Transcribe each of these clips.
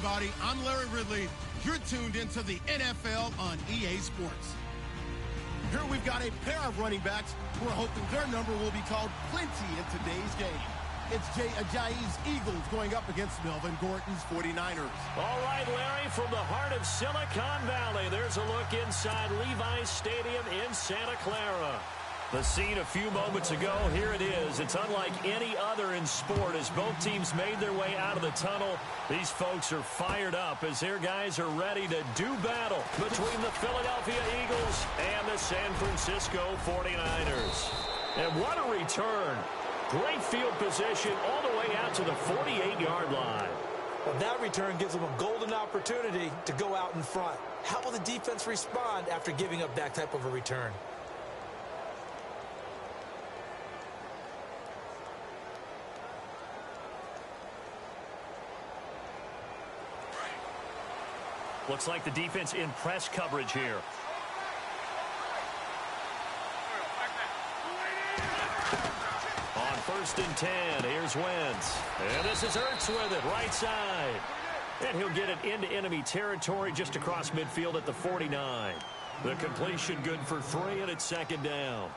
everybody. I'm Larry Ridley. You're tuned into the NFL on EA Sports. Here we've got a pair of running backs who are hoping their number will be called plenty in today's game. It's Jay Ajayi's Eagles going up against Melvin Gordon's 49ers. All right, Larry, from the heart of Silicon Valley, there's a look inside Levi's Stadium in Santa Clara. The scene a few moments ago, here it is. It's unlike any other in sport as both teams made their way out of the tunnel. These folks are fired up as their guys are ready to do battle between the Philadelphia Eagles and the San Francisco 49ers. And what a return. Great field position all the way out to the 48-yard line. Well, that return gives them a golden opportunity to go out in front. How will the defense respond after giving up that type of a return? Looks like the defense in press coverage here. On 1st and 10, here's Wentz. And this is Ertz with it, right side. And he'll get it into enemy territory just across midfield at the 49. The completion good for 3, and it's 2nd down.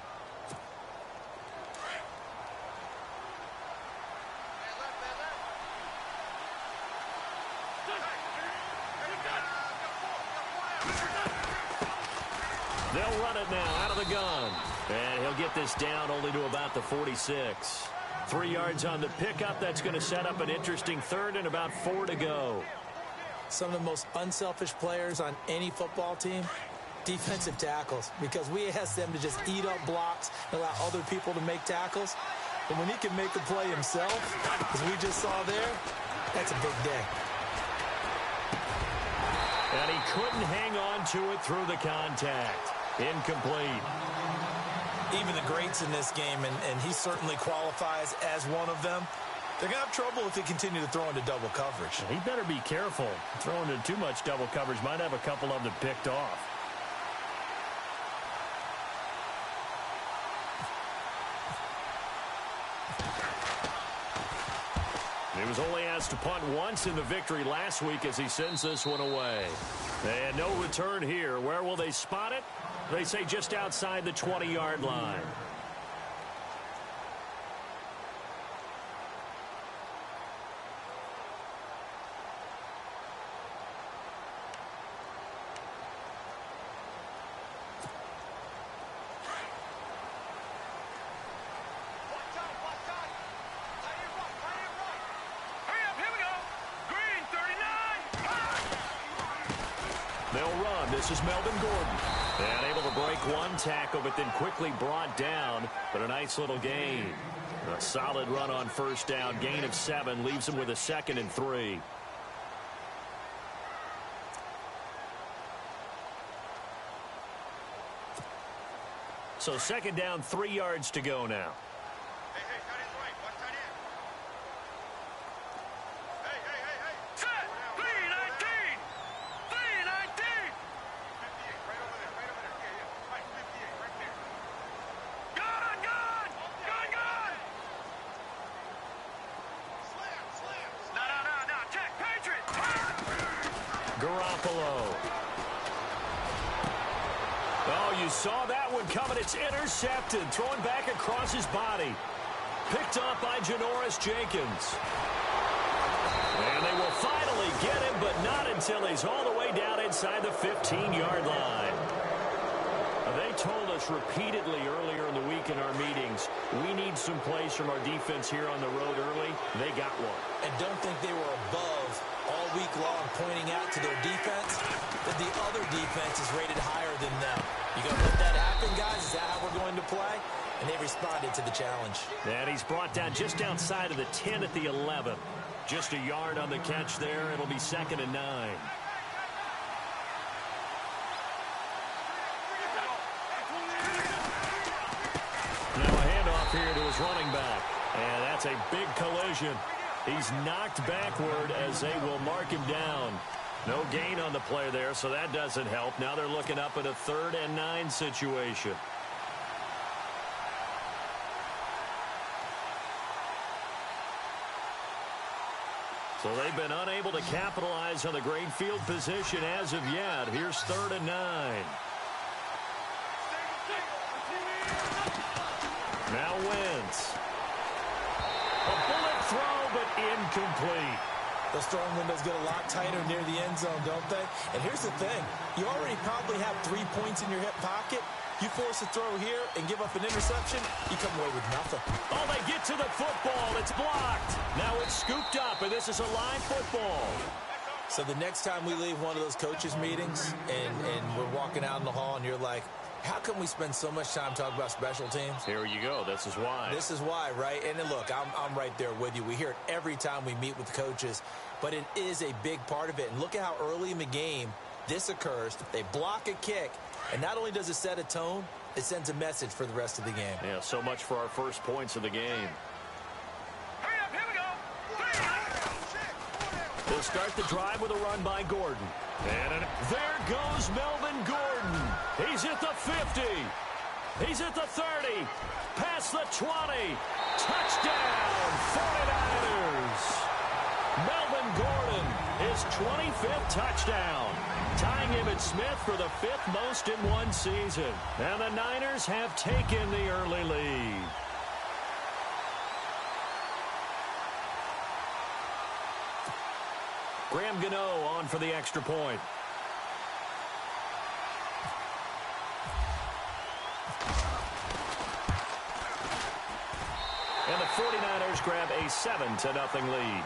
They'll run it now out of the gun. And he'll get this down only to about the 46. 3 yards on the pickup. That's going to set up an interesting 3rd and about 4 to go. Some of the most unselfish players on any football team, defensive tackles, because we ask them to just eat up blocks and allow other people to make tackles. But when he can make the play himself, as we just saw there, that's a big day. And he couldn't hang on to it through the contact. Incomplete. Even the greats in this game, and he certainly qualifies as one of them, they're going to have trouble if they continue to throw into double coverage. He better be careful. Throwing into too much double coverage might have a couple of them picked off. He was only asked to punt once in the victory last week as he sends this one away. And no return here. Where will they spot it? They say just outside the 20-yard line. They'll run. This is Melvin Gordon. And able to break one tackle, but then quickly brought down. But a nice little gain. A solid run on 1st down. Gain of 7 leaves him with a 2nd and 3. So 2nd down, 3 yards to go now. Oh, you saw that one coming. It's intercepted. Thrown back across his body. Picked up by Janoris Jenkins. And they will finally get him, but not until he's all the way down inside the 15-yard line. They told us repeatedly earlier in the week in our meetings, we need some plays from our defense here on the road early. They got one. And don't think they were above all week long pointing out to their defense that the other defense is rated higher than them. You going to let that happen, guys? Is that how we're going to play? And they responded to the challenge. And he's brought down just outside of the 10 at the 11. Just a yard on the catch there. It'll be 2nd and 9. Now a handoff here to his running back. And that's a big collision. He's knocked backward as they will mark him down. No gain on the play there, so that doesn't help. Now they're looking up at a 3rd and 9 situation. So they've been unable to capitalize on the great field position as of yet. Here's 3rd and 9. Now Wentz. A bullet throw, but incomplete. The throwing windows get a lot tighter near the end zone, don't they? And here's the thing. You already probably have 3 points in your hip pocket. You force a throw here and give up an interception, you come away with nothing. Oh, they get to the football. It's blocked. Now it's scooped up, and this is a live football. So the next time we leave one of those coaches' meetings and we're walking out in the hall and you're like, how come we spend so much time talking about special teams? Here you go. This is why. This is why, right? And then look, I'm right there with you. We hear it every time we meet with coaches, but it is a big part of it. And look at how early in the game this occurs. They block a kick, and not only does it set a tone, it sends a message for the rest of the game. Yeah, so much for our first points of the game. Hurry up, here we go. They'll start the drive with a run by Gordon. And there goes Melvin Gordon. He's at the 50. He's at the 30. Past the 20. Touchdown, 49ers. Melvin Gordon, his 25th touchdown, tying Emmitt Smith for the 5th most in one season. And the Niners have taken the early lead. Graham Gano on for the extra point. And the 49ers grab a 7-0 lead.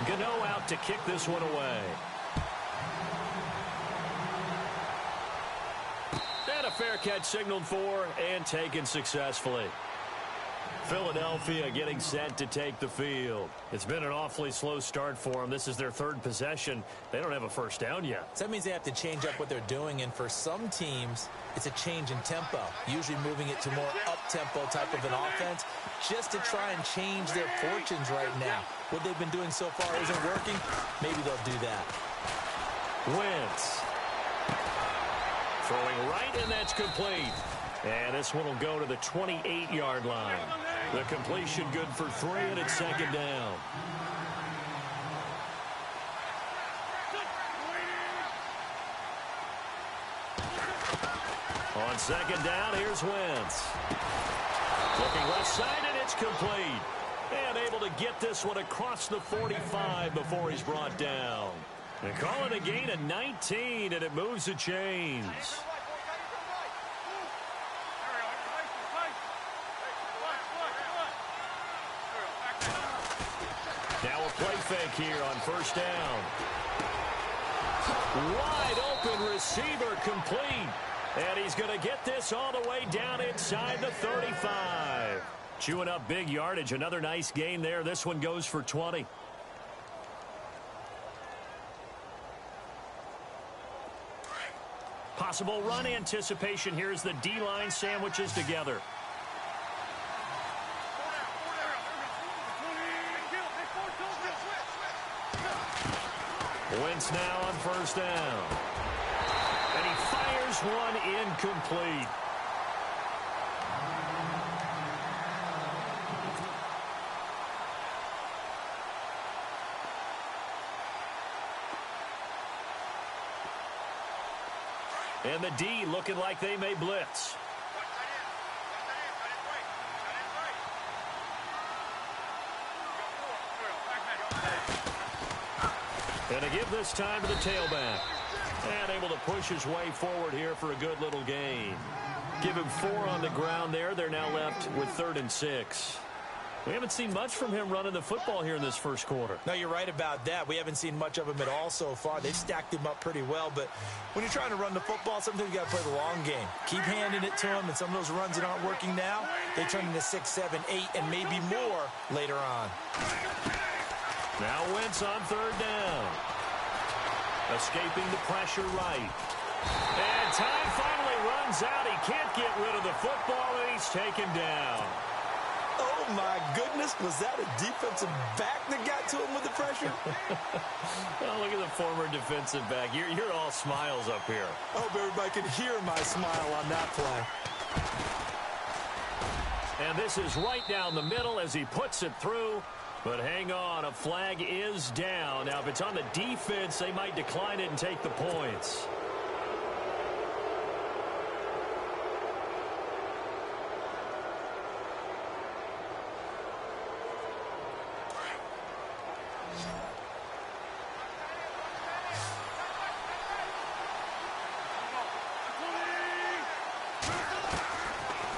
Gano out to kick this one away. And a fair catch signaled for and taken successfully. Philadelphia getting set to take the field. It's been an awfully slow start for them. This is their 3rd possession. They don't have a first down yet. So that means they have to change up what they're doing, and for some teams, it's a change in tempo, usually moving it to more up-tempo type of an offense, just to try and change their fortunes right now. What they've been doing so far isn't working. Maybe they'll do that. Wentz. Throwing right, and that's complete. And this one will go to the 28-yard line. The completion good for 3, and it's 2nd down. On 2nd down, here's Wentz. Looking left side, and it's complete. And able to get this one across the 45 before he's brought down. They call it a gain of 19, and it moves the chains. Now a play fake here on 1st down. Wide open receiver complete. And he's going to get this all the way down inside the 35. Chewing up big yardage. Another nice gain there. This one goes for 20. Possible run anticipation. Here's the D-line sandwiches together. Wentz now on 1st down. And he fires one incomplete. And the D looking like they may blitz. And to give this time to the tailback. And able to push his way forward here for a good little gain. Give him 4 on the ground there. They're now left with 3rd and 6. We haven't seen much from him running the football here in this first quarter. No, you're right about that. We haven't seen much of him at all so far. They've stacked him up pretty well, but when you're trying to run the football, sometimes you got to play the long game. Keep handing it to him, and some of those runs that aren't working now, they turn into 6, 7, 8, and maybe more later on. Now Wentz on 3rd down. Escaping the pressure right. And time finally runs out. He can't get rid of the football, and he's taken down. Oh, my goodness. Was that a defensive back that got to him with the pressure? Oh, look at the former defensive back. You're all smiles up here. I hope everybody can hear my smile on that play. And this is right down the middle as he puts it through. But hang on, a flag is down. Now, if it's on the defense, they might decline it and take the points.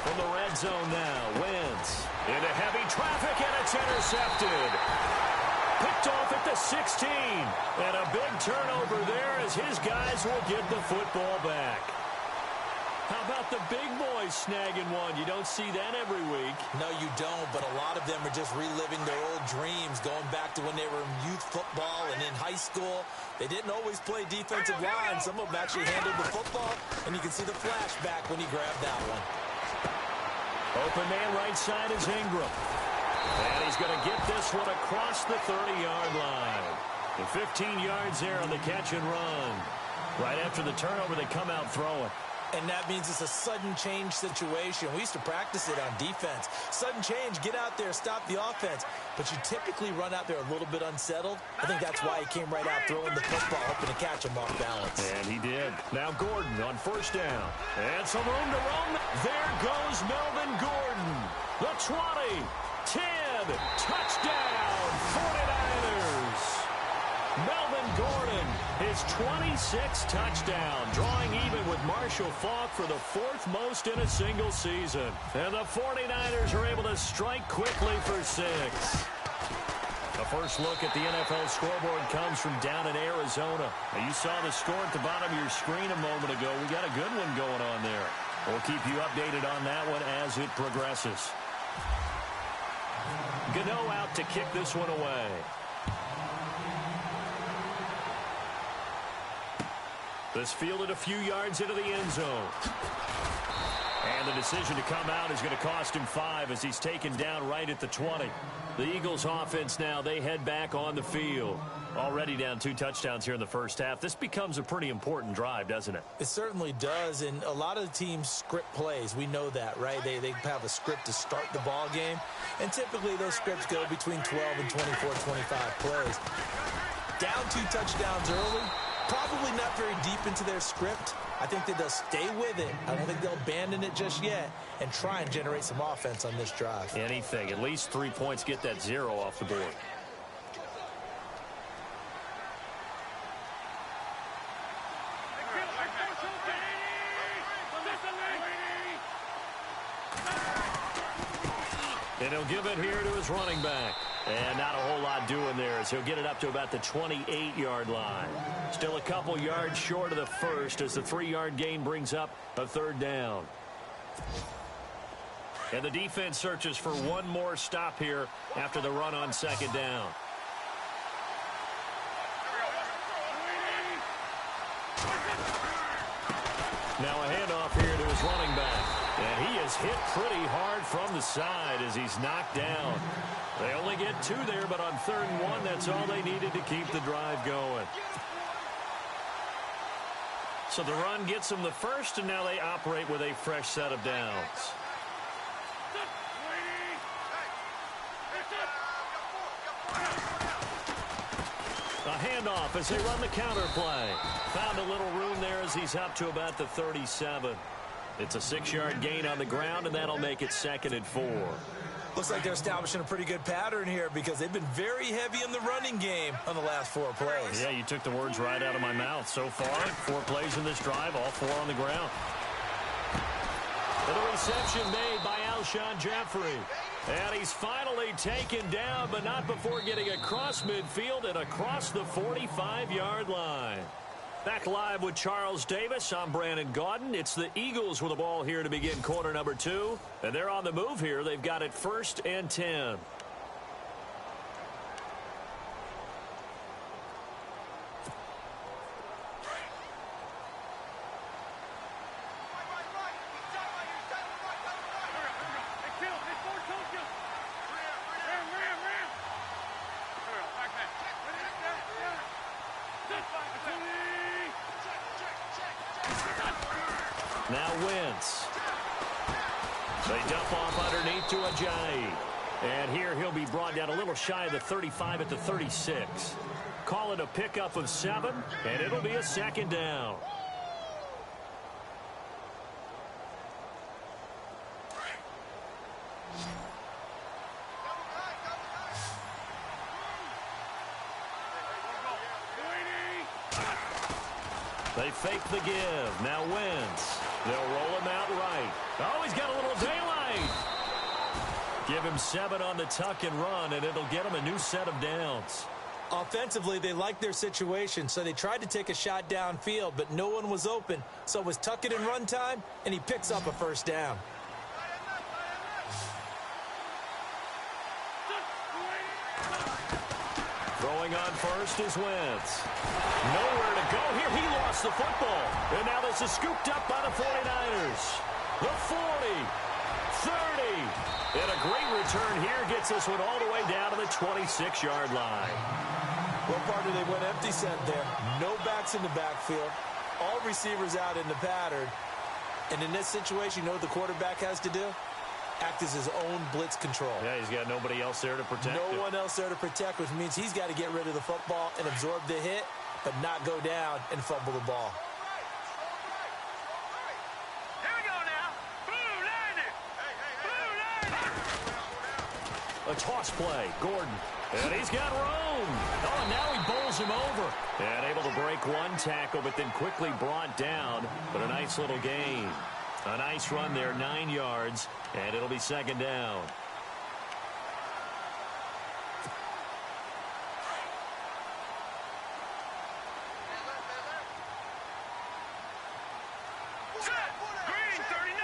From the red zone now, Wentz into heavy traffic, and it's intercepted. Picked off at the 16. And a big turnover there as his guys will get the football back. How about the big boys snagging one? You don't see that every week. No, you don't, but a lot of them are just reliving their old dreams, going back to when they were in youth football and in high school. They didn't always play defensive line. Some of them actually handled the football, and you can see the flashback when he grabbed that one. Open man right side is Ingram. And he's going to get this one across the 30-yard line. And 15 yards there on the catch and run. Right after the turnover, they come out throwing. And that means it's a sudden change situation. We used to practice it on defense. Sudden change, get out there, stop the offense. But you typically run out there a little bit unsettled. I think that's why he came right out throwing the football, hoping to catch him off balance. And he did. Now Gordon on first down. And some room to run. There goes Melvin Gordon. The 20, 10, touchdown, 49ers. Melvin Gordon, his 26th touchdown, drawing even with Marshall Faulk for the 4th most in a single season. And the 49ers are able to strike quickly for 6. The first look at the NFL scoreboard comes from down in Arizona. Now, you saw the score at the bottom of your screen a moment ago. We got a good one going on there. We'll keep you updated on that one as it progresses. Gano out to kick this one away. This fielded a few yards into the end zone. And the decision to come out is going to cost him 5 as he's taken down right at the 20. The Eagles offense now, they head back on the field. Already down 2 touchdowns here in the first half. This becomes a pretty important drive, doesn't it? It certainly does, and a lot of the teams script plays. We know that, right? They have a script to start the ball game, and typically those scripts go between 12 and 24, 25 plays. Down 2 touchdowns early, probably not very deep into their script. I think that they'll stay with it. I don't think they'll abandon it just yet and try and generate some offense on this drive. Anything. At least 3 points, get that 0 off the board. And he'll give it here to his running back. And not a whole lot doing there as he'll get it up to about the 28-yard line. Still a couple yards short of the first as the 3-yard gain brings up a 3rd down. And the defense searches for one more stop here after the run on 2nd down. Now a handoff here to his running back. And he is hit pretty hard from the side as he's knocked down. They only get 2 there, but on 3rd and 1, that's all they needed to keep the drive going. So the run gets them the first, and now they operate with a fresh set of downs. A handoff as they run the counter play. Found a little room there as he's up to about the 37. It's a 6-yard gain on the ground, and that'll make it 2nd and 4. Looks like they're establishing a pretty good pattern here because they've been very heavy in the running game on the last 4 plays. Yeah, you took the words right out of my mouth. So far, 4 plays in this drive, all 4 on the ground. And a reception made by Alshon Jeffrey. And he's finally taken down, but not before getting across midfield and across the 45-yard line. Back live with Charles Davis. I'm Brandon Gaudin. It's the Eagles with the ball here to begin quarter number 2. And they're on the move here. They've got it 1st and 10. Now Wentz. They dump off underneath to Ajayi. And here he'll be brought down a little shy of the 35 at the 36. Call it a pickup of 7, and it'll be a second down. They fake the give. Now Wentz. They'll roll him out right. Oh, he's got a little daylight. Give him 7 on the tuck and run, and it'll get him a new set of downs. Offensively, they liked their situation, so they tried to take a shot downfield, but no one was open. So it was tuck it and run time, and he picks up a first down. Throwing on first is Wentz. Nowhere to go here. He lost the football. And now this is scooped up by the 49ers. The 40, 30. And a great return here gets this one all the way down to the 26-yard line. What part did they went empty set there? No backs in the backfield. All receivers out in the pattern. And in this situation, you know what the quarterback has to do? Act as his own blitz control. Yeah, he's got nobody else there to protect him. No one else there to protect, which means he's got to get rid of the football and absorb the hit, but not go down and fumble the ball. Here we go now. Blue Lightning. Blue Lightning. A toss play. Gordon. And he's got room. Oh, and now he bowls him over. And able to break one tackle, but then quickly brought down. But a nice little gain. A nice run there, 9 yards, and it'll be second down. Set. Green 39.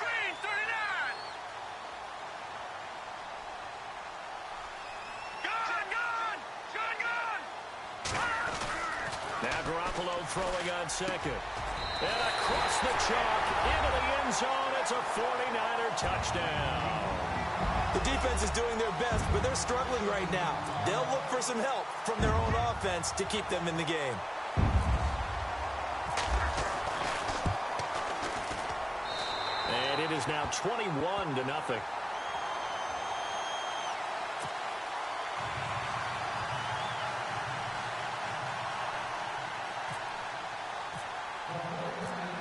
Green 39. Gun. Now Garoppolo throwing on second. And across the chalk into the end zone. It's a 49er touchdown. The defense is doing their best, but they're struggling right now. They'll look for some help from their own offense to keep them in the game. And it is now 21-0.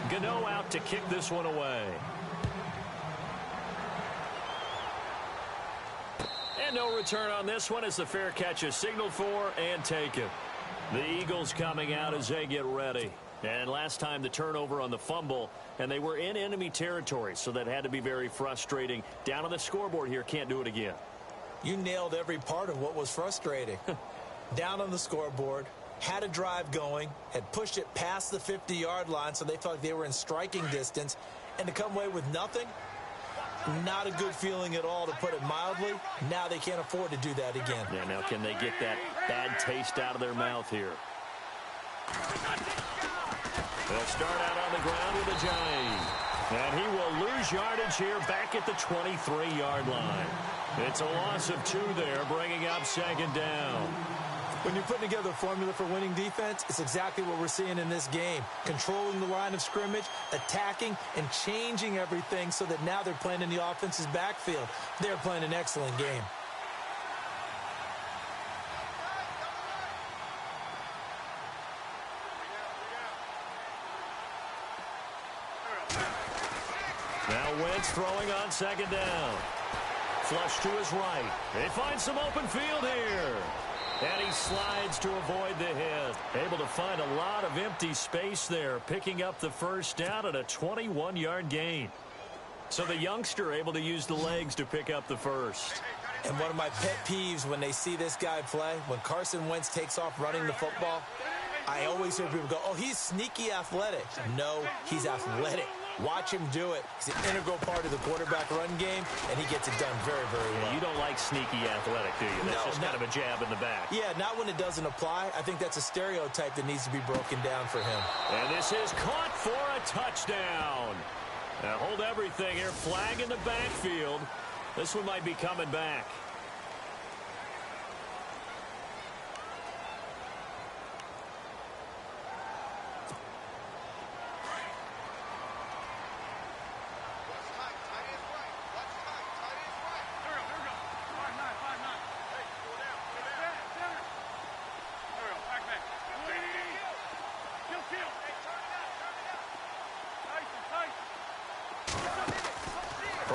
Gano out to kick this one away. And no return on this one as the fair catch is signaled for and taken. The Eagles coming out as they get ready. And last time the turnover on the fumble, and they were in enemy territory, so that had to be very frustrating. Down on the scoreboard here, can't do it again. You nailed every part of what was frustrating. Down on the scoreboard, had a drive going, had pushed it past the 50-yard line, so they felt like they were in striking distance, and to come away with nothing, not a good feeling at all, to put it mildly. Now they can't afford to do that again. Yeah, now can they get that bad taste out of their mouth here? They'll start out on the ground with Ajayi. And he will lose yardage here back at the 23-yard line. It's a loss of 2 there, bringing up second down. When you're putting together a formula for winning defense, it's exactly what we're seeing in this game. Controlling the line of scrimmage, attacking, and changing everything so that now they're playing in the offense's backfield. They're playing an excellent game. Now Wentz throwing on second down. Flush to his right. They find some open field here. And he slides to avoid the hit. Able to find a lot of empty space there, picking up the first down at a 21-yard gain. So the youngster able to use the legs to pick up the first. And one of my pet peeves when they see this guy play, when Carson Wentz takes off running the football, I always hear people go, oh, he's sneaky athletic. No, he's athletic. Watch him do it. He's an integral part of the quarterback run game, and he gets it done very, very well. You don't like sneaky athletic, do you? That's just kind of a jab in the back. Yeah, not when it doesn't apply. I think that's a stereotype that needs to be broken down for him. And this is caught for a touchdown. Now hold everything here. Flag in the backfield. This one might be coming back.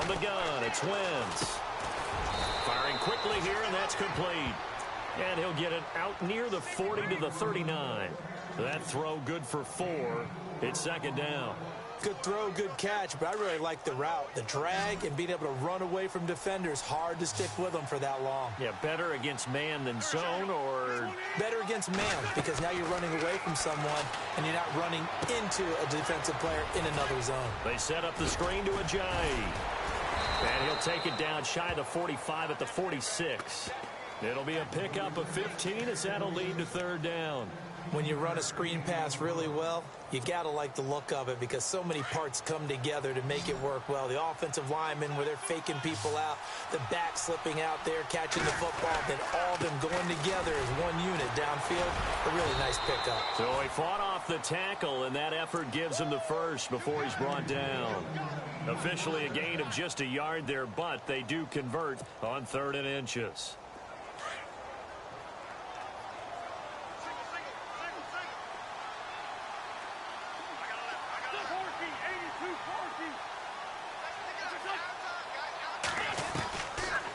From the gun, it's Wentz. Firing quickly here, and that's complete. And he'll get it out near the 40 to the 39. That throw good for 4. It's second down. Good throw, good catch, but I really like the route. The drag and being able to run away from defenders, hard to stick with them for that long. Yeah, better against man than zone, or? Better against man, because now you're running away from someone and you're not running into a defensive player in another zone. They set up the screen to Ajayi. And he'll take it down shy of the 45 at the 46. It'll be a pickup of 15 as that'll lead to third down. When you run a screen pass really well, you got to like the look of it because so many parts come together to make it work well. The offensive linemen where they're faking people out, the back slipping out there, catching the football, then all of them going together as one unit downfield. A really nice pickup. So he fought off the tackle, and that effort gives him the first before he's brought down. Officially a gain of just a yard there, but they do convert on 3rd and inches.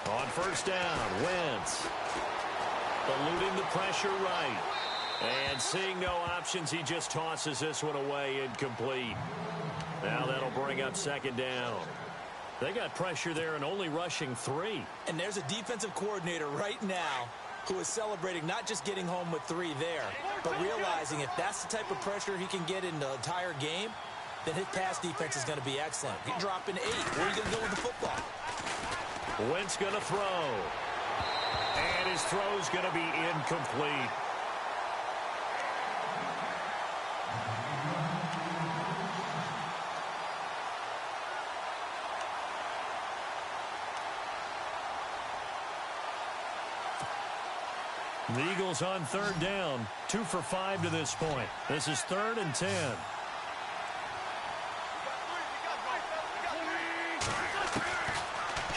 On first down, Wentz. Eluding the pressure right. And seeing no options, he just tosses this one away, incomplete. Now that'll bring up second down. They got pressure there and only rushing 3. And there's a defensive coordinator right now who is celebrating not just getting home with 3 there, but realizing if that's the type of pressure he can get in the entire game, then his pass defense is going to be excellent. You're dropping 8. Where are you going to go with the football? Wentz going to throw. And his throw's going to be incomplete. The Eagles on 3rd down. 2 for 5 to this point. This is 3rd and 10.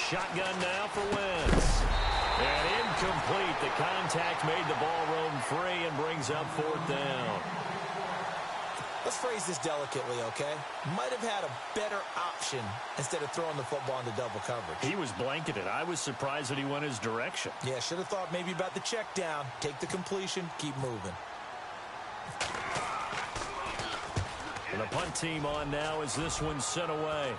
Shotgun now for Wentz. And incomplete. The contact made the ball roam free and brings up 4th down. Let's phrase this delicately, okay? Might have had a better option instead of throwing the football into double coverage. He was blanketed. I was surprised that he went his direction. Yeah, should have thought maybe about the check down. Take the completion, keep moving. And the punt team on now as this one's sent away.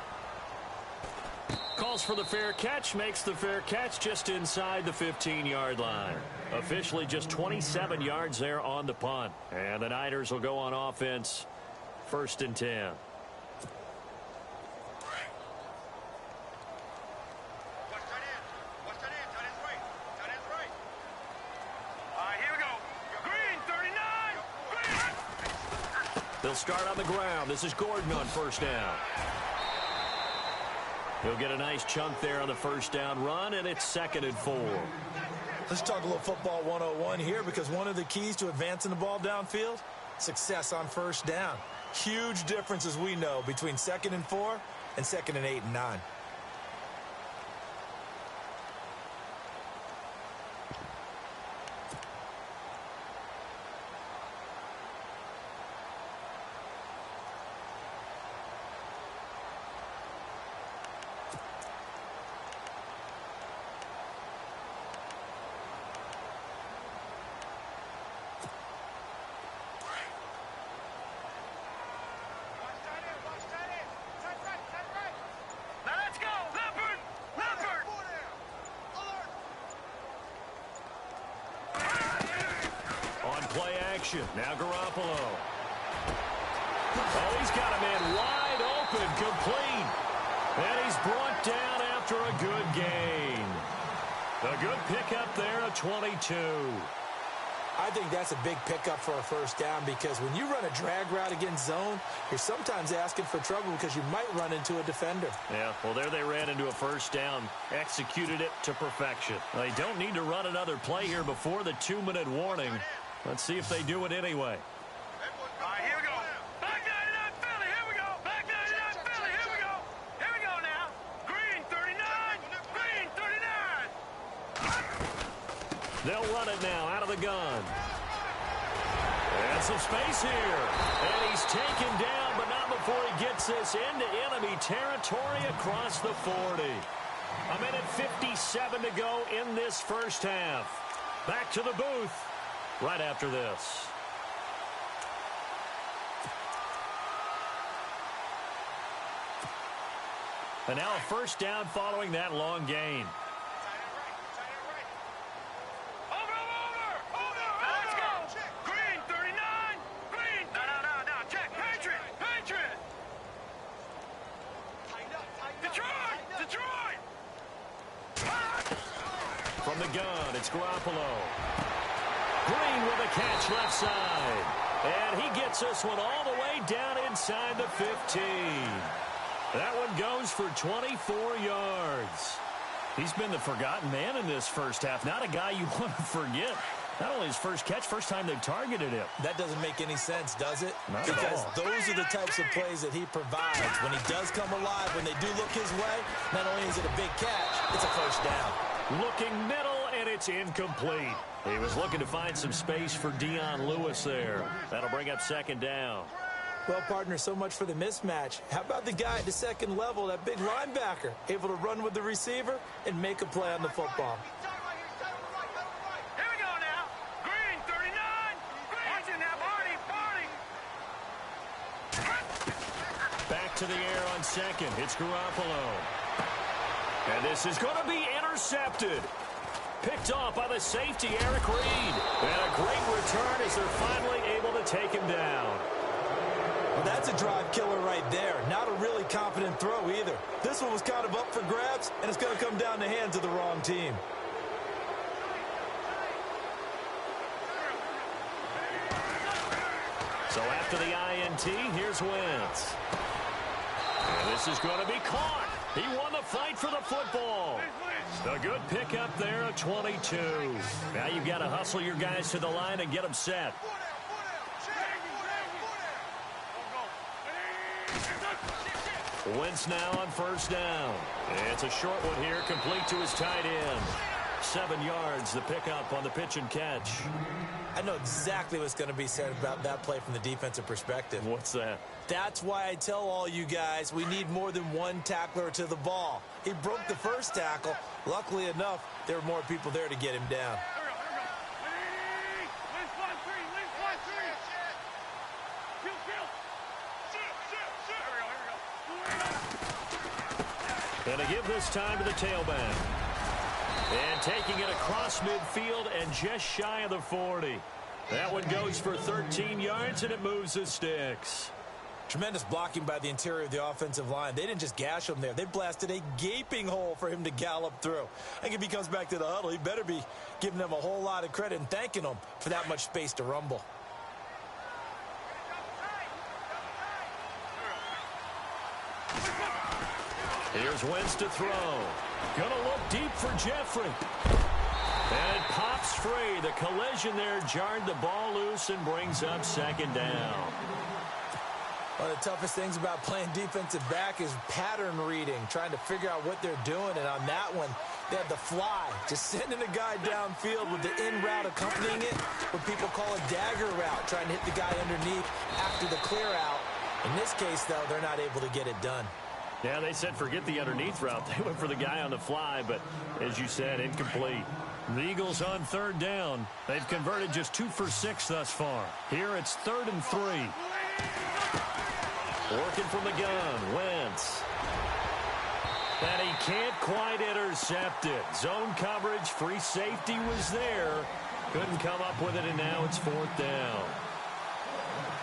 Calls for the fair catch, makes the fair catch just inside the 15-yard line. Officially just 27 yards there on the punt. And the Niners will go on offense. 1st and 10. Watch tight end. Watch tight end. Tight end's right. Tight end's right. All right, here we go. Green, 39. Green. They'll start on the ground. This is Gordon on first down. He'll get a nice chunk there on the first down run, and it's 2nd and 4. Let's talk a little football 101 here because one of the keys to advancing the ball downfield, success on first down. Huge difference, as we know, between 2nd and 4 and 2nd and 8 and 9. Play action. Now Garoppolo. Oh, he's got a man wide open, complete. And he's brought down after a good gain. A good pickup there, a 22. I think that's a big pickup for a first down because when you run a drag route against zone, you're sometimes asking for trouble because you might run into a defender. Yeah, well, there they ran into a first down, executed it to perfection. They don't need to run another play here before the 2-minute warning. Let's see if they do it anyway. All right, here we go. Back 99 Philly, here we go. Back 99 Philly, here we go. Here we go now. Green, 39. Green, 39. They'll run it now out of the gun. And some space here. And he's taken down, but not before before he gets us into enemy territory across the 40. A minute 57 to go in this first half. Back to the booth right after this. And now a first down following that long gain. Let's go. Green, 39. Green. No. Check. Patriot. Detroit. From the gun, it's Garoppolo. Green with a catch left side. And he gets this one all the way down inside the 15. That one goes for 24 yards. He's been the forgotten man in this first half. Not a guy you want to forget. Not only his first catch, first time they've targeted him. That doesn't make any sense, does it? Not because at all. those are the types of plays that he provides. When he does come alive, when they do look his way, not only is it a big catch, it's a first down. Looking middle, and it's incomplete. He was looking to find some space for Dion Lewis there. That'll bring up second down. Well, partner, so much for the mismatch. How about the guy at the second level, that big linebacker, able to run with the receiver and make a play on the football? Here we go now. Green, 39. Watch it now, Barney. Back to the air on second. It's Garoppolo. And this is going to be intercepted. Picked off by the safety, Eric Reed. And a great return as they're finally able to take him down. Well, that's a drive killer right there. Not a really confident throw either. This one was kind of up for grabs, and it's going to come down the hands of the wrong team. So after the INT, here's Wentz. And this is going to be caught. He won the fight for the football. A good pickup there at 22. Now you've got to hustle your guys to the line and get them set. Wentz now on first down. It's a short one here, complete to his tight end. 7 yards, the pickup on the pitch and catch. I know exactly what's going to be said about that play from the defensive perspective. What's that? That's why I tell all you guys we need more than one tackler to the ball. He broke the first tackle. Luckily enough, there were more people there to get him down. And to give this time to the tailback. And taking it across midfield and just shy of the 40. That one goes for 13 yards, and it moves the sticks. Tremendous blocking by the interior of the offensive line. They didn't just gash him there. They blasted a gaping hole for him to gallop through. I think if he comes back to the huddle, he better be giving them a whole lot of credit and thanking them for that much space to rumble. Here's Wentz to throw. Gonna look deep for Jeffrey. And it pops free. The collision there jarred the ball loose and brings up second down. One of the toughest things about playing defensive back is pattern reading, trying to figure out what they're doing. And on that one, they had the fly, just sending a guy downfield with the in route accompanying it, what people call a dagger route, trying to hit the guy underneath after the clear out. In this case, though, they're not able to get it done. Yeah, they said forget the underneath route. They went for the guy on the fly, but as you said, incomplete. The Eagles on third down. They've converted just 2 for 6 thus far. Here it's 3rd and 3. Working from the gun, Wentz. And he can't quite intercept it. Zone coverage, free safety was there. Couldn't come up with it, and now it's 4th down.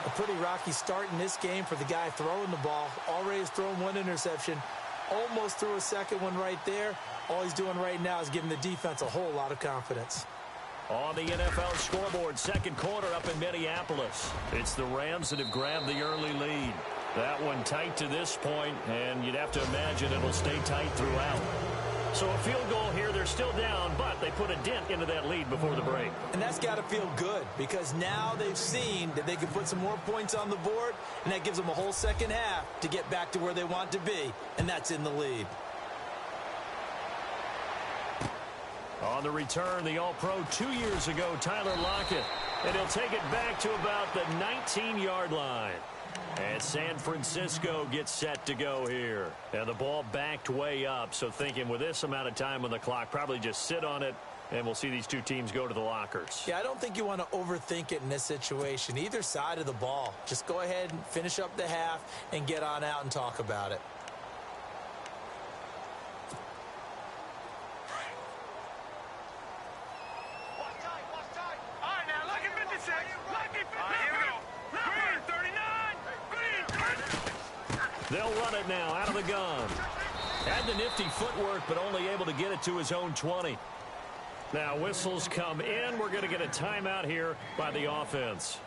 A pretty rocky start in this game for the guy throwing the ball. Already has thrown 1 interception. Almost threw a second one right there. All he's doing right now is giving the defense a whole lot of confidence. On the NFL scoreboard, second quarter up in Minneapolis. It's the Rams that have grabbed the early lead. That one tight to this point, and you'd have to imagine it'll stay tight throughout. So a field goal here, they're still down, but they put a dent into that lead before the break. And that's got to feel good, because now they've seen that they can put some more points on the board, and that gives them a whole second half to get back to where they want to be, and that's in the lead. On the return, the All-Pro 2 years ago, Tyler Lockett. And he'll take it back to about the 19-yard line. And San Francisco gets set to go here. And the ball backed way up, so thinking with this amount of time on the clock, probably just sit on it, and we'll see these two teams go to the lockers. Yeah, I don't think you want to overthink it in this situation. Either side of the ball. Just go ahead and finish up the half and get on out and talk about it. All right, now, lucky 56. Lucky 56. All right, here we go. Green 39. Green 30. They'll run it now out of the gun. Had the nifty footwork, but only able to get it to his own 20. Now whistles come in. We're going to get a timeout here by the offense,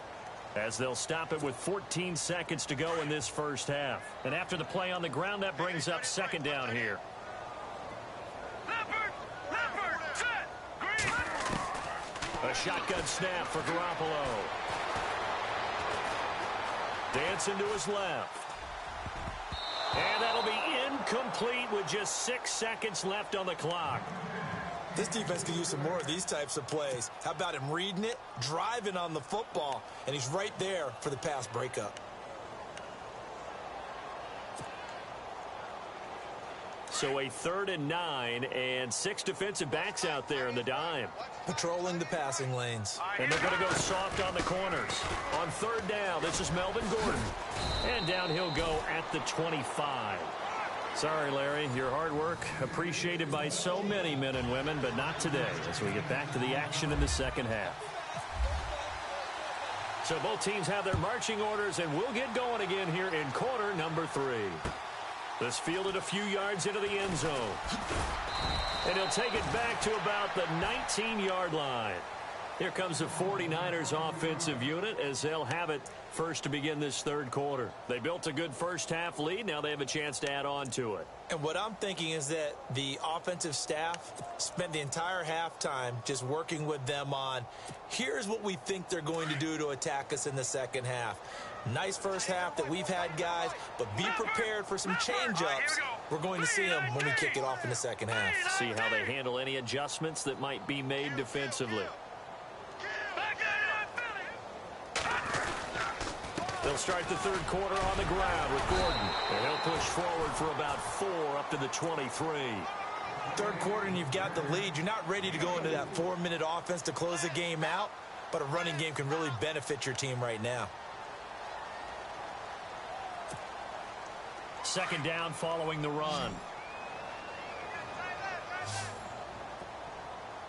as they'll stop it with 14 seconds to go in this first half. And after the play on the ground, that brings up second down here. Leopard, set. Green. A shotgun snap for Garoppolo. Dancing to his left. And that'll be incomplete with just 6 seconds left on the clock. This defense could use some more of these types of plays. How about him reading it, driving on the football, and he's right there for the pass breakup. So a 3rd and 9, and 6 defensive backs out there in the dime. Patrolling the passing lanes. And they're going to go soft on the corners. On 3rd down, this is Melvin Gordon. And down he'll go at the 25. Sorry, Larry, your hard work appreciated by so many men and women, but not today as we get back to the action in the second half. So both teams have their marching orders, and we'll get going again here in quarter number 3. This fielded a few yards into the end zone. And he'll take it back to about the 19-yard line. Here comes the 49ers offensive unit as they'll have it first to begin this third quarter. They built a good first half lead. Now they have a chance to add on to it. And what I'm thinking is that the offensive staff spent the entire halftime just working with them on, here's what we think they're going to do to attack us in the second half. Nice first half that we've had, guys, but be prepared for some change-ups. We're going to see them when we kick it off in the second half. See how they handle any adjustments that might be made defensively. They'll start the third quarter on the ground with Gordon. And he'll push forward for about 4 up to the 23. Third quarter and you've got the lead. You're not ready to go into that 4-minute offense to close the game out, but a running game can really benefit your team right now. Second down following the run.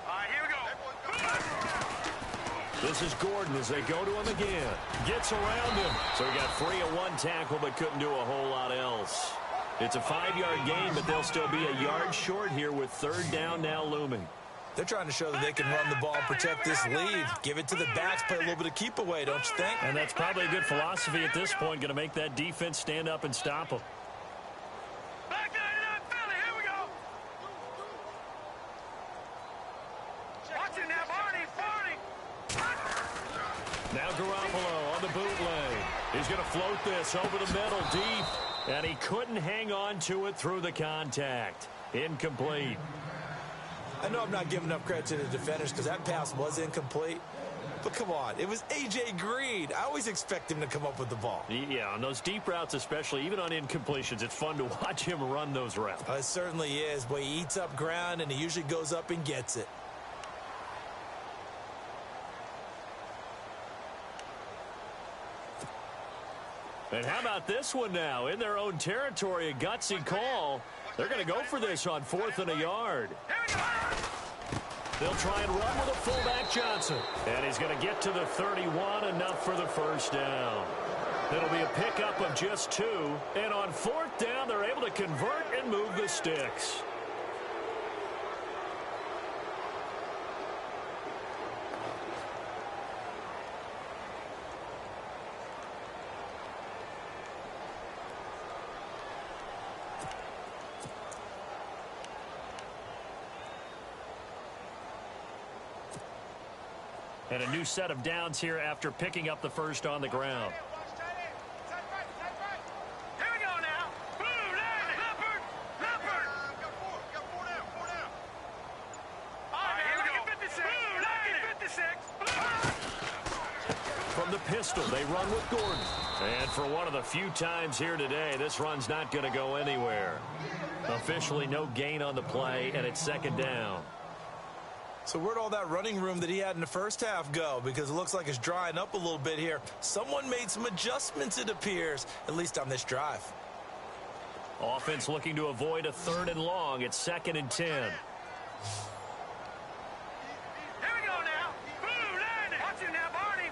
All right, here we go. This is Gordon as they go to him again. Gets around him. So he got free of 1 tackle but couldn't do a whole lot else. It's a 5-yard gain, but they'll still be a yard short here with third down now looming. They're trying to show that they can run the ball and protect this lead. Give it to the backs, play a little bit of keep away, don't you think? And that's probably a good philosophy at this point, going to make that defense stand up and stop them. Back 99 Philly, here we go. Watch it now, Barney. Now Garoppolo on the bootleg. He's going to float this over the middle deep. And he couldn't hang on to it through the contact. Incomplete. I know I'm not giving enough credit to the defenders because that pass was incomplete. But come on, it was A.J. Green. I always expect him to come up with the ball. Yeah, on those deep routes especially, even on incompletions, it's fun to watch him run those routes. It certainly is. Boy, he eats up ground, and he usually goes up and gets it. And how about this one now? In their own territory, a gutsy call. They're going to go for this on 4th and a yard. They'll try and run with a fullback Johnson. And he's going to get to the 31, enough for the first down. It'll be a pickup of just 2. And on 4th down, they're able to convert and move the sticks. And a new set of downs here after picking up the first on the ground. Here we go now. Blue, Leopard. Got four down. All right, here we go. 56. Blue, 56. From the pistol, they run with Gordon. And for one of the few times here today, this run's not going to go anywhere. Officially no gain on the play, and it's second down. So where'd all that running room that he had in the first half go? Because it looks like it's drying up a little bit here. Someone made some adjustments, it appears, at least on this drive. Offense looking to avoid a 3rd and long. It's 2nd and 10. Here we go now. Boom, land it. Watch it now, Barney.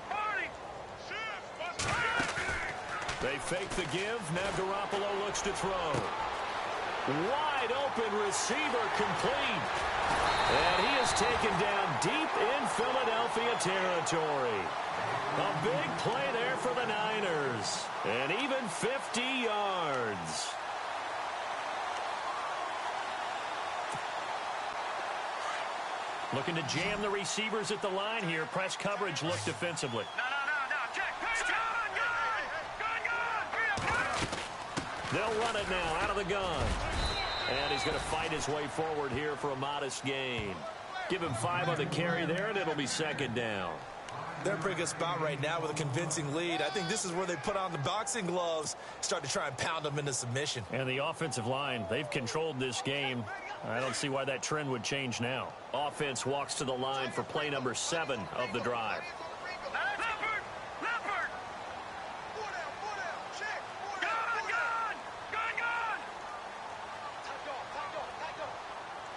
They fake the give. Now Garoppolo looks to throw. Wide open receiver complete. And he is taken down deep in Philadelphia territory. A big play there for the Niners. And even 50 yards. Looking to jam the receivers at the line here. Press coverage look defensively. No. Check. Gun. They'll run it now out of the gun. And he's going to fight his way forward here for a modest gain. Give him 5 on the carry there, and it'll be 2nd down. They're in a pretty good spot right now with a convincing lead. I think this is where they put on the boxing gloves, start to try and pound them into submission. And the offensive line, they've controlled this game. I don't see why that trend would change now. Offense walks to the line for play number 7 of the drive. Leopard. Gun.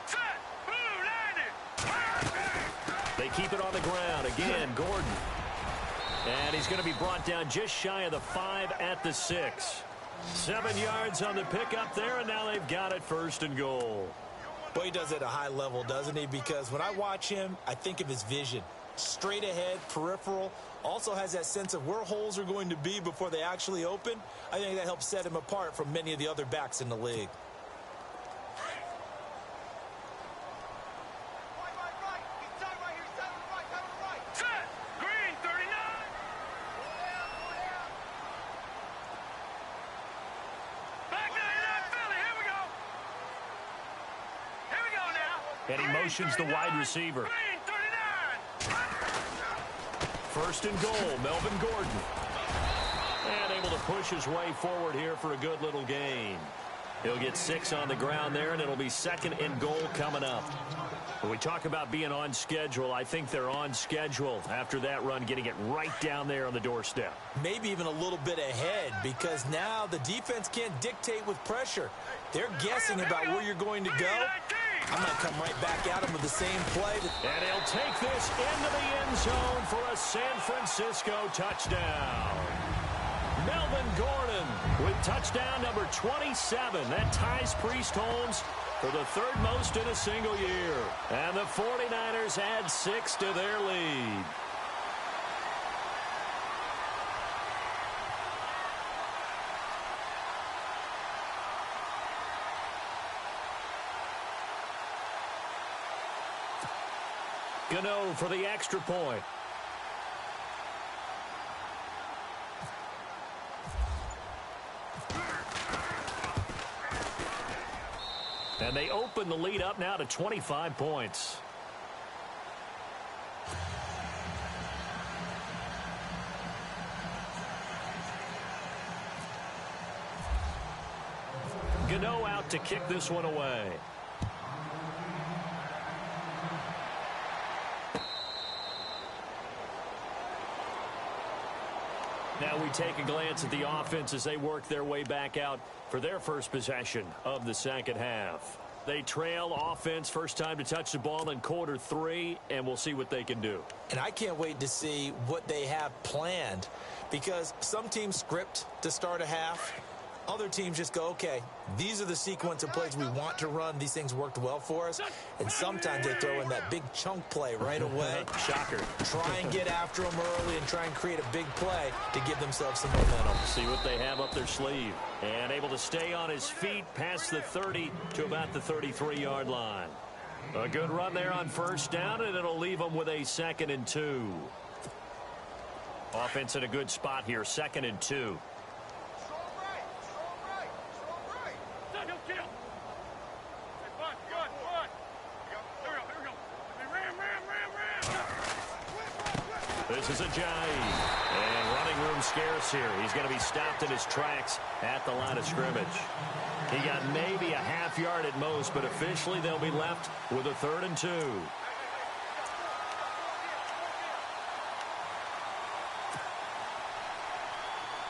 Set. Boom, landed. They keep it on the ground. Again, Gordon. And he's going to be brought down just shy of the 5 at the 6. 7 yards on the pickup there, and now they've got it 1st and goal. Boy, he does it at a high level, doesn't he? Because when I watch him, I think of his vision. Straight ahead, peripheral. Also has that sense of where holes are going to be before they actually open. I think that helps set him apart from many of the other backs in the league. Set. Green, 39. Back 99, Philly. Here we go. Here we go now. And he motions the wide receiver. Green, 39. 1st and goal, Melvin Gordon. And able to push his way forward here for a good little gain. He'll get 6 on the ground there, and it'll be 2nd and goal coming up. When we talk about being on schedule, I think they're on schedule after that run, getting it right down there on the doorstep. Maybe even a little bit ahead, because now the defense can't dictate with pressure. They're guessing about where you're going to go. I'm going to come right back at him with the same play. And he'll take this into the end zone for a San Francisco touchdown. Melvin Gordon with touchdown number 27. That ties Priest Holmes for the 3rd most in a single year. And the 49ers add 6 to their lead. Gano for the extra point. And they open the lead up now to 25 points. Gano out to kick this one away. Now we take a glance at the offense as they work their way back out for their first possession of the second half. They trail offense, first time to touch the ball in quarter 3, and we'll see what they can do. And I can't wait to see what they have planned, because some teams script to start a half. Other teams just go, okay, these are the sequence of plays we want to run. These things worked well for us. And sometimes they throw in that big chunk play right away. Shocker. Try and get after them early and try and create a big play to give themselves some momentum. See what they have up their sleeve. And able to stay on his feet past the 30 to about the 33-yard line. A good run there on first down, and it'll leave them with a 2nd and 2. Offense in a good spot here, 2nd and 2. This is Ajayi. And running room scarce here. He's going to be stopped in his tracks at the line of scrimmage. He got maybe a half yard at most, but officially they'll be left with a 3rd and 2.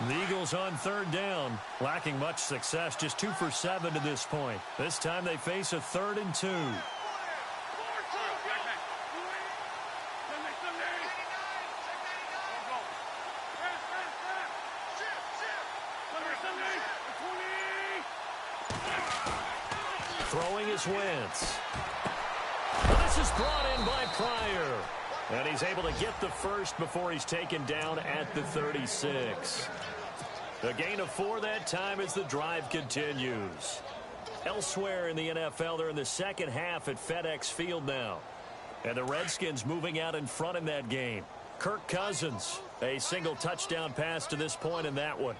The Eagles on 3rd down, lacking much success, just 2 for 7 to this point. This time they face a 3rd and 2. Throwing is Wentz. This is brought in by Pryor. And he's able to get the first before he's taken down at the 36. A gain of 4 that time as the drive continues. Elsewhere in the NFL, they're in the second half at FedEx Field now. And the Redskins moving out in front in that game. Kirk Cousins, a single touchdown pass to this point in that one.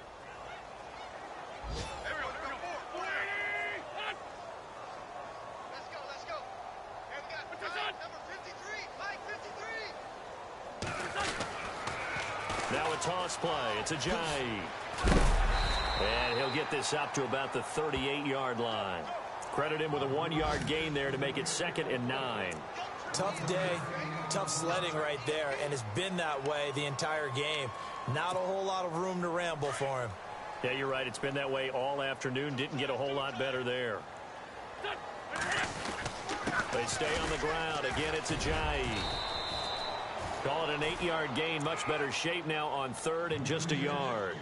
Now a toss play. It's Ajayi. And he'll get this up to about the 38-yard line. Credit him with a 1-yard gain there to make it 2nd and 9. Tough day, tough sledding right there, and it's been that way the entire game. Not a whole lot of room to ramble for him. Yeah, you're right. It's been that way all afternoon. Didn't get a whole lot better there. They stay on the ground. Again, it's Ajayi. Call it an 8-yard gain. Much better shape now on 3rd and just a yard.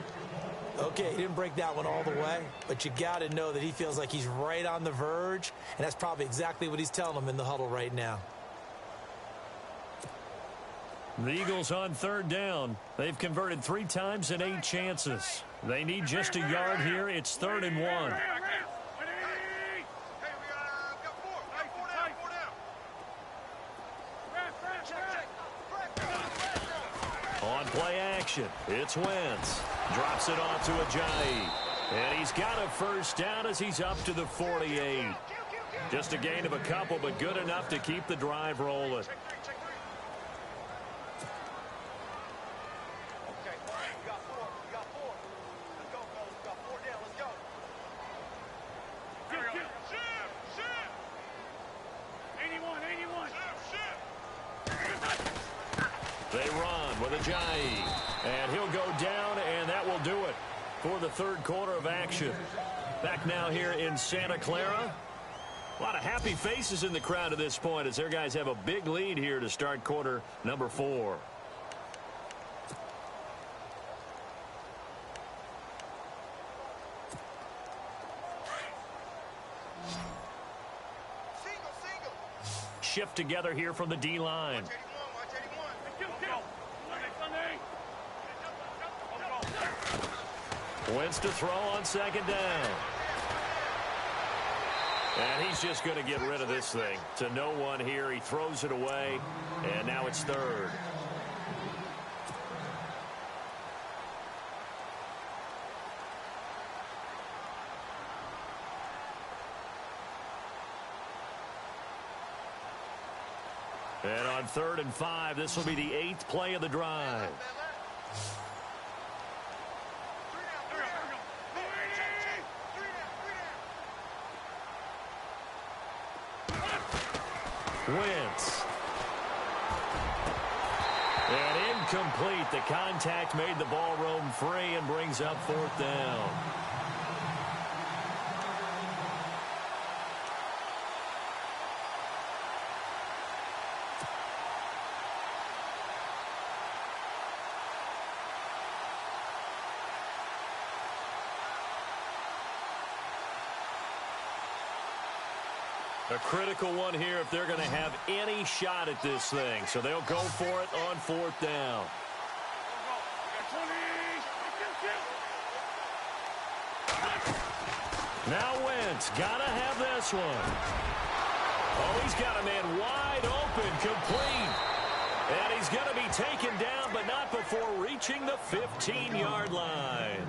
Okay, he didn't break that one all the way, but you got to know that he feels like he's right on the verge, and that's probably exactly what he's telling him in the huddle right now. The Eagles on 3rd down. They've converted 3 times in 8 chances. They need just a yard here. It's 3rd and 1. On play action, it's Wentz. Drops it off to Ajayi. And he's got a first down as he's up to the 48. Just a gain of a couple, but good enough to keep the drive rolling. They run with Ajayi. And he'll go down, and that will do it for the 3rd quarter of action. Back now here in Santa Clara. A lot of happy faces in the crowd at this point as their guys have a big lead here to start quarter number 4. Shift together here from the D-line. Wentz to throw on 2nd down. And he's just going to get rid of this thing. To no one here. He throws it away. And now it's 3rd. And on 3rd and 5, this will be the 8th play of the drive. Wentz. And incomplete. The contact made the ball roam free and brings up 4th down. A critical one here if they're going to have any shot at this thing. So they'll go for it on 4th down. Now Wentz got to have this one. Oh, he's got a man wide open, complete. And he's going to be taken down, but not before reaching the 15-yard line.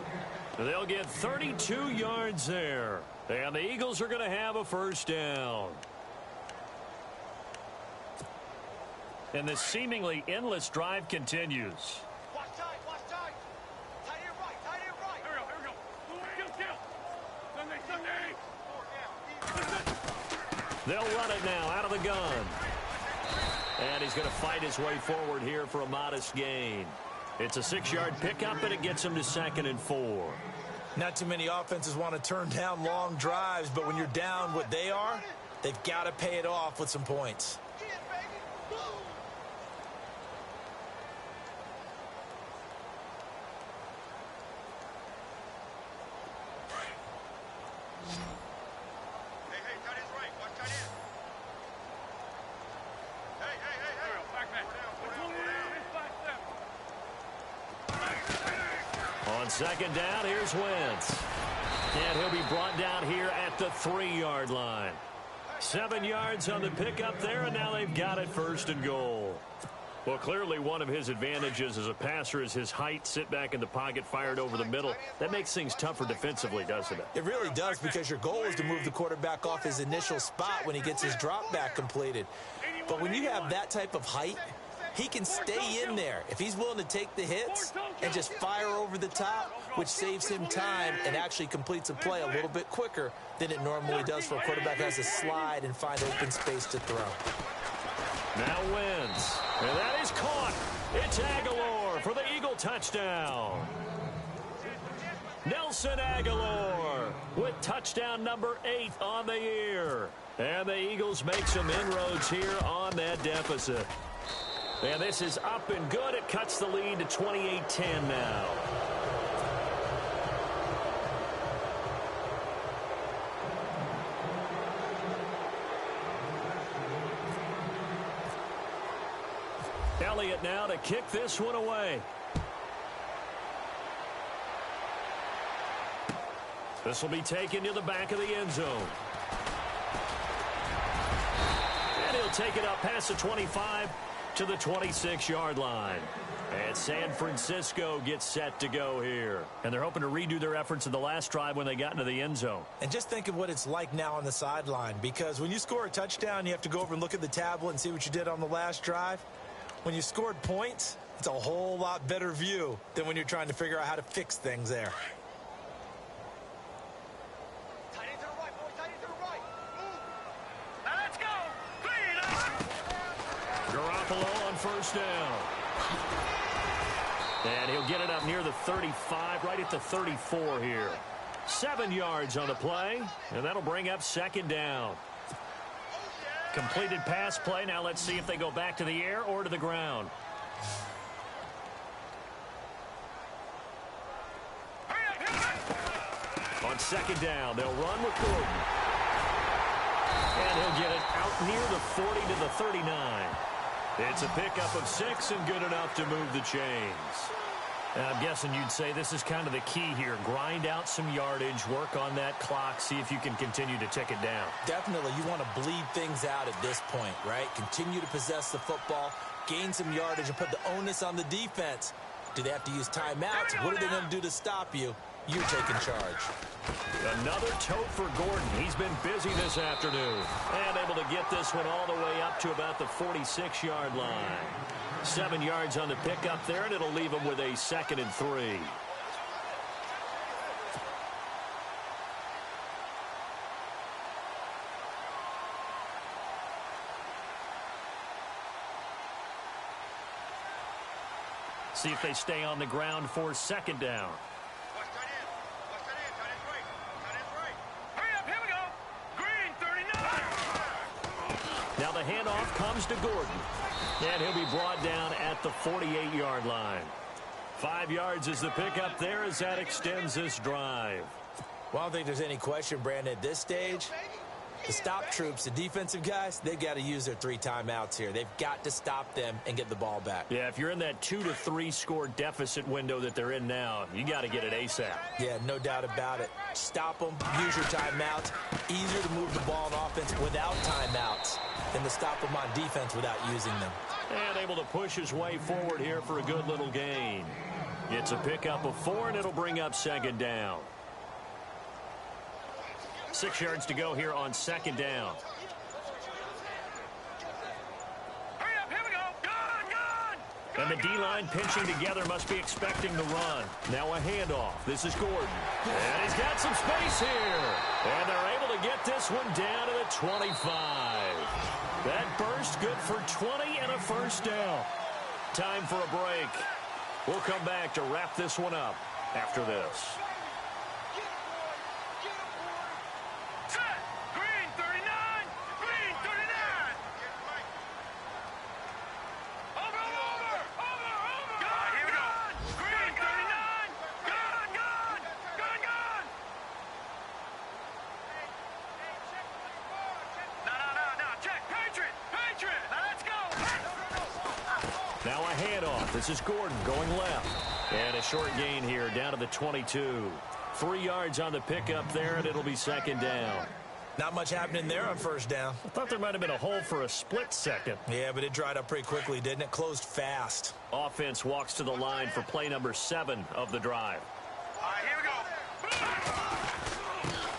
They'll get 32 yards there. And the Eagles are going to have a first down. And the seemingly endless drive continues. They'll run it now out of the gun. And he's going to fight his way forward here for a modest gain. It's a 6-yard pickup, and it gets him to 2nd and 4. Not too many offenses want to turn down long drives, but when you're down what they are, they've got to pay it off with some points. On 2nd down, here's Wentz. And he'll be brought down here at the 3-yard line. 7 yards on the pickup there, and now they've got it 1st and goal. Well, clearly one of his advantages as a passer is his height. Sit back in the pocket, fired over the middle. That makes things tougher defensively, doesn't it? It really does, because your goal is to move the quarterback off his initial spot when he gets his drop back completed. But when you have that type of height, he can stay in there if he's willing to take the hits and just fire over the top, which saves him time and actually completes a play a little bit quicker than it normally does for a quarterback who has to slide and find open space to throw. Now Wentz. And that is caught. It's Aguilar for the Eagle touchdown. Nelson Aguilar with touchdown number 8 on the year. And the Eagles make some inroads here on that deficit. And this is up and good. It cuts the lead to 28-10 now. Elliott now to kick this one away. This will be taken to the back of the end zone. And he'll take it up past the 25 to the 26-yard line. And San Francisco gets set to go here. And they're hoping to redo their efforts in the last drive when they got into the end zone. And just think of what it's like now on the sideline, because when you score a touchdown, you have to go over and look at the tablet and see what you did on the last drive. When you scored points, it's a whole lot better view than when you're trying to figure out how to fix things there. Let's go. Garoppolo on 1st down. And he'll get it up near the 35, right at the 34 here. 7 yards on the play, and that'll bring up 2nd down. Completed pass play. Now let's see if they go back to the air or to the ground. On 2nd down, they'll run with Gordon. And he'll get it out near the 40 to the 39. It's a pickup of 6 and good enough to move the chains. And I'm guessing you'd say this is kind of the key here. Grind out some yardage, work on that clock, see if you can continue to tick it down. Definitely, you want to bleed things out at this point, right? Continue to possess the football, gain some yardage, and put the onus on the defense. Do they have to use timeouts? What are they going to do to stop you? You're taking charge. Another tote for Gordon. He's been busy this afternoon. And able to get this one all the way up to about the 46-yard line. 7 yards on the pickup there, and it'll leave him with a 2nd and 3. See if they stay on the ground for 2nd down. Hurry up, here we go. Green, 39. Now the handoff comes to Gordon. And he'll be brought down at the 48-yard line. 5 yards is the pickup there as that extends this drive. Well, I don't think there's any question, Brandon, at this stage. The stop troops, the defensive guys, they've got to use their 3 timeouts here. They've got to stop them and get the ball back. Yeah, if you're in that 2 to 3 score deficit window that they're in now, you got to get it ASAP. Yeah, no doubt about it. Stop them, use your timeouts. Easier to move the ball on offense without timeouts than to stop them on defense without using them. And able to push his way forward here for a good little gain. It's a pickup of 4, and it'll bring up 2nd down. 6 yards to go here on 2nd down. Hurry up, here we go. Gone, gone. And the D-line pinching together must be expecting the run. Now a handoff. This is Gordon. And he's got some space here. And they're able to get this one down to the 25. That burst good for 20 and a first down. Time for a break. We'll come back to wrap this one up after this. Now a handoff. This is Gordon going left. And a short gain here down to the 22. 3 yards on the pickup there, and it'll be second down. Not much happening there on first down. I thought there might have been a hole for a split second. Yeah, but it dried up pretty quickly, didn't it? Closed fast. Offense walks to the line for play number 7 of the drive. All right, here we go.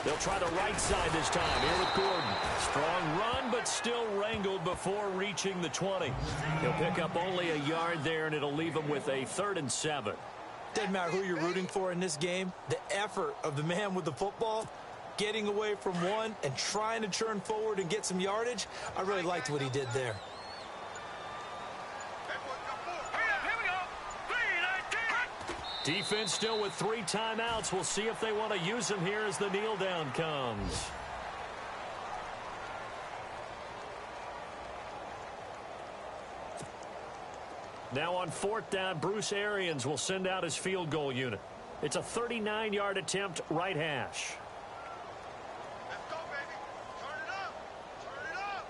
They'll try the right side this time. Here with Gordon. Strong run, but still wrangled before reaching the 20. He'll pick up only a yard there, and it'll leave him with a 3rd and 7. Doesn't matter who you're rooting for in this game. The effort of the man with the football, getting away from one and trying to turn forward and get some yardage, I really liked what he did there. Defense still with 3 timeouts. We'll see if they want to use them here as the kneel down comes. Now on 4th down, Bruce Arians will send out his field goal unit. It's a 39-yard attempt, right hash. Let's go, baby. Turn it up. Turn it up.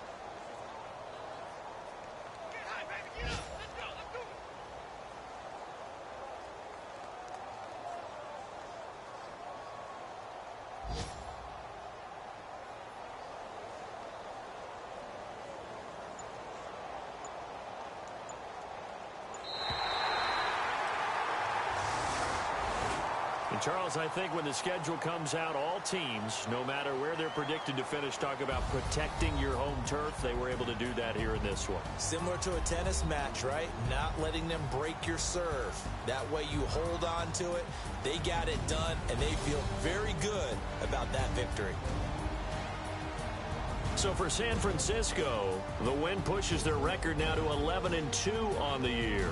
Get high, baby. Get up. Let's go. Let's do it. And Charles, I think when the schedule comes out, all teams, no matter where they're predicted to finish, talk about protecting your home turf. They were able to do that here in this one. Similar to a tennis match, right? Not letting them break your serve. That way you hold on to it. They got it done, and they feel very good about that victory. So for San Francisco, the win pushes their record now to 11-2 on the year.